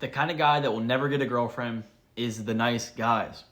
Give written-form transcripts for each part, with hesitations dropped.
The kind of guy that will never get a girlfriend is the nice guys.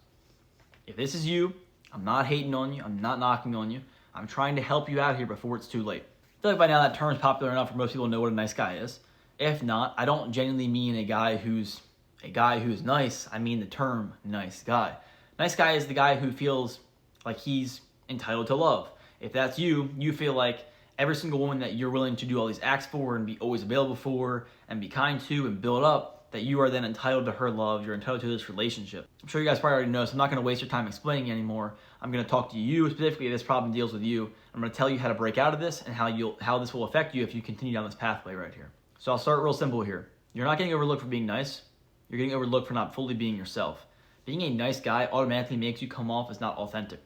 If this is you, I'm not hating on you. I'm not knocking on you. I'm trying to help you out here before it's too late. I feel like by now that term is popular enough for most people to know what a nice guy is. If not, I don't genuinely mean a guy who's nice. I mean the term nice guy. Nice guy is the guy who feels like he's entitled to love. If that's you, you feel like every single woman that you're willing to do all these acts for and be always available for and be kind to and build up, that you are then entitled to her love. You're entitled to this relationship. I'm sure you guys probably already know, so I'm not going to waste your time explaining anymore. I'm going to talk to you specifically. This problem deals with you. I'm going to tell you how to break out of this and how this will affect you if you continue down this pathway right here. So I'll start real simple here. You're not getting overlooked for being nice. You're getting overlooked for not fully being yourself. Being a nice guy automatically makes you come off as not authentic.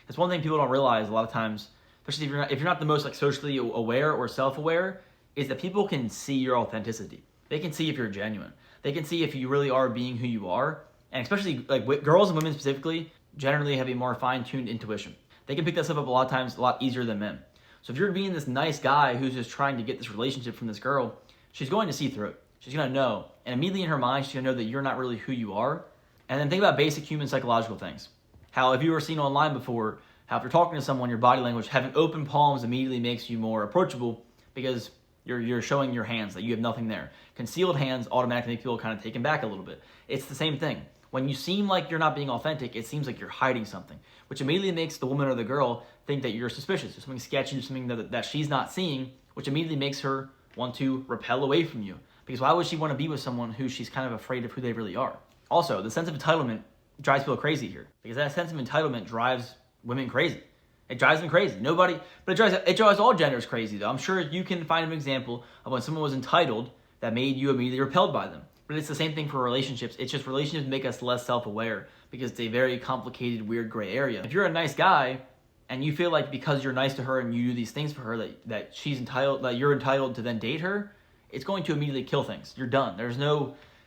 That's one thing people don't realize a lot of times, especially if you're not the most socially aware or self-aware, is that people can see your authenticity. They can see if you're genuine. They can see if you really are being who you are. And especially like girls and women specifically generally have a more fine-tuned intuition. They can pick that stuff up a lot of times a lot easier than men. So if you're being this nice guy who's just trying to get this relationship from this girl, she's going to see through it. She's going to know. And immediately in her mind, she's going to know that you're not really who you are. And then think about basic human psychological things. How if you were seen online before, how if you're talking to someone, your body language, having open palms immediately makes you more approachable because you're showing your hands that you have nothing there. Concealed hands automatically make people kind of taken back a little bit. It's the same thing. When you seem like you're not being authentic, it seems like you're hiding something, which immediately makes the woman or the girl think that you're suspicious. There's something sketchy, something that she's not seeing, which immediately makes her want to repel away from you. Because why would she want to be with someone who she's kind of afraid of who they really are? Also, the sense of entitlement drives people crazy here. Because that sense of entitlement drives women crazy. It drives them crazy. But it drives all genders crazy though. I'm sure you can find an example of when someone was entitled that made you immediately repelled by them. But it's the same thing for relationships. It's just relationships make us less self-aware because it's a very complicated, weird gray area. If you're a nice guy and you feel like because you're nice to her and you do these things for her that you're entitled to then date her, it's going to immediately kill things. You're done.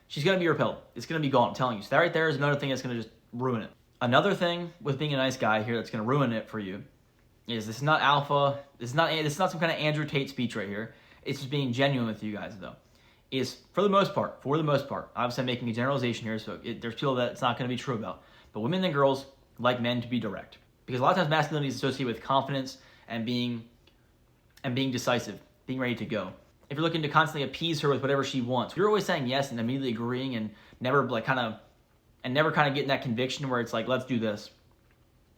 She's going to be repelled. It's going to be gone. I'm telling you. So that right there is another thing that's going to just ruin it. Another thing with being a nice guy here that's going to ruin it for you is this is not alpha. This is not some kind of Andrew Tate speech right here. It's just being genuine with you guys though. Is for the most part, obviously I'm making a generalization here, so there's people that it's not going to be true about. But women and girls like men to be direct. Because a lot of times masculinity is associated with confidence and being decisive, being ready to go. If you're looking to constantly appease her with whatever she wants, you're always saying yes and immediately agreeing and never kind of getting that conviction where it's like, let's do this.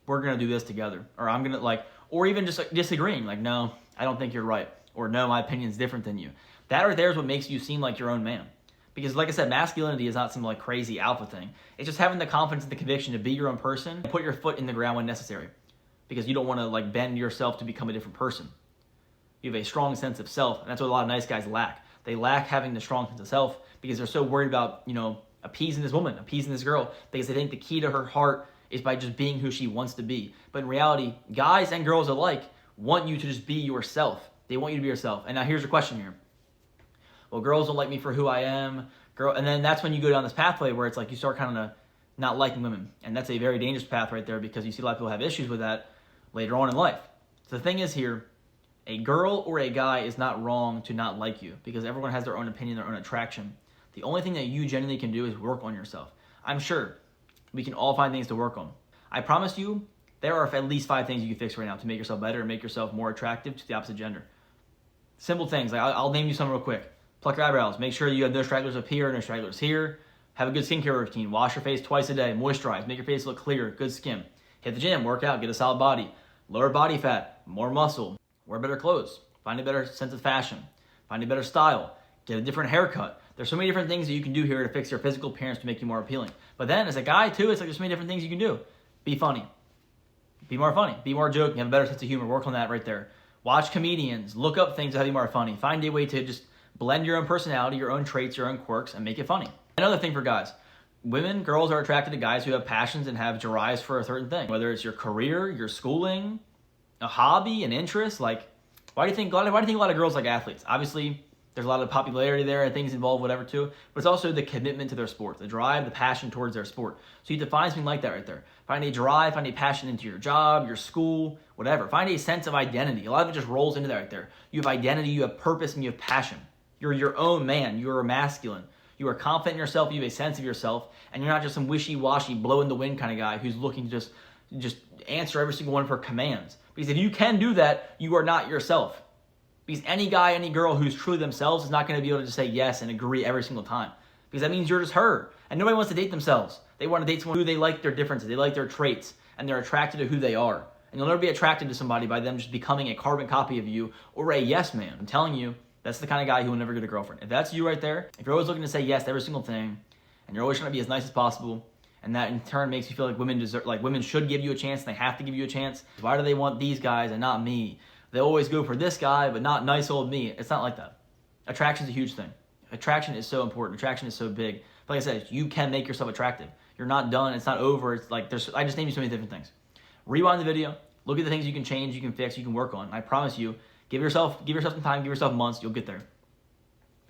We're going to do this together. Or I'm going to or even just disagreeing. Like, no, I don't think you're right. Or no, my opinion's different than you. That right there is what makes you seem like your own man. Because like I said, masculinity is not some crazy alpha thing. It's just having the confidence and the conviction to be your own person and put your foot in the ground when necessary. Because you don't want to bend yourself to become a different person. You have a strong sense of self, and that's what a lot of nice guys lack. They lack having the strong sense of self because they're so worried about, appeasing this woman, appeasing this girl, because they think the key to her heart is by just being who she wants to be. But in reality, guys and girls alike want you to just be yourself. They want you to be yourself. And now here's your question here. Well, girls don't like me for who I am. And then that's when you go down this pathway where it's like you start kind of not liking women. And that's a very dangerous path right there because you see a lot of people have issues with that later on in life. So the thing is here, a girl or a guy is not wrong to not like you because everyone has their own opinion, their own attraction. The only thing that you genuinely can do is work on yourself. I'm sure we can all find things to work on. I promise you, there are at least 5 things you can fix right now to make yourself better and make yourself more attractive to the opposite gender. Simple things. I'll name you some real quick. Pluck your eyebrows. Make sure you have no stragglers up here, no stragglers here. Have a good skincare routine. Wash your face twice a day. Moisturize. Make your face look clear. Good skin. Hit the gym. Work out. Get a solid body. Lower body fat. More muscle. Wear better clothes. Find a better sense of fashion. Find a better style. Get a different haircut. There's so many different things that you can do here to fix your physical appearance to make you more appealing. But then as a guy too, it's there's so many different things you can do. Be funny. Be more funny. Be more joking. Have a better sense of humor. Work on that right there. Watch comedians. Look up things that have you more funny. Find a way to just blend your own personality, your own traits, your own quirks, and make it funny. Another thing for guys. Girls are attracted to guys who have passions and have drives for a certain thing. Whether it's your career, your schooling, a hobby, an interest. Why do you think a lot of girls like athletes? Obviously, there's a lot of popularity there and things involved, whatever too. But it's also the commitment to their sport, the drive, the passion towards their sport. So you define something like that right there. Find a drive, find a passion into your job, your school, whatever. Find a sense of identity. A lot of it just rolls into that right there. You have identity, you have purpose, and you have passion. You're your own man. You're masculine. You are confident in yourself, you have a sense of yourself, and you're not just some wishy-washy, blow in the wind kind of guy who's looking to just answer every single one of her commands. Because if you can do that, you are not yourself. Because any guy, any girl who's truly themselves is not going to be able to just say yes and agree every single time. Because that means you're just her. And nobody wants to date themselves. They want to date someone who they like their differences, they like their traits, and they're attracted to who they are. And you'll never be attracted to somebody by them just becoming a carbon copy of you or a yes man. I'm telling you, that's the kind of guy who will never get a girlfriend. If that's you right there, if you're always looking to say yes to every single thing, and you're always trying to be as nice as possible, and that in turn makes you feel like women should give you a chance, and they have to give you a chance. Why do they want these guys and not me? They always go for this guy, but not nice old me. It's not like that. Attraction's a huge thing. Attraction is so important. Attraction is so big. But like I said, you can make yourself attractive. You're not done. It's not over. It's like I just named you so many different things. Rewind the video. Look at the things you can change, you can fix, you can work on. I promise you, give yourself some time, give yourself months, you'll get there.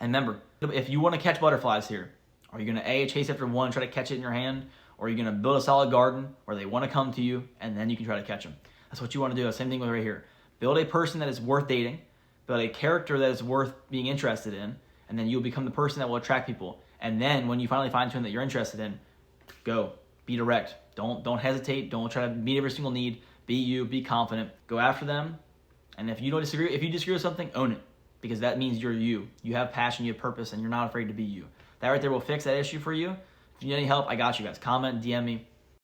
And remember, if you want to catch butterflies here, are you going to chase after one, try to catch it in your hand, or are you going to build a solid garden where they want to come to you, and then you can try to catch them? That's what you want to do. Same thing with right here. Build a person that is worth dating, build a character that is worth being interested in, and then you'll become the person that will attract people. And then when you finally find someone that you're interested in, go. Be direct. Don't hesitate. Don't try to meet every single need. Be you. Be confident. Go after them. And if you disagree with something, own it. Because that means you're you. You have passion, you have purpose, and you're not afraid to be you. That right there will fix that issue for you. If you need any help, I got you guys. Comment, DM me.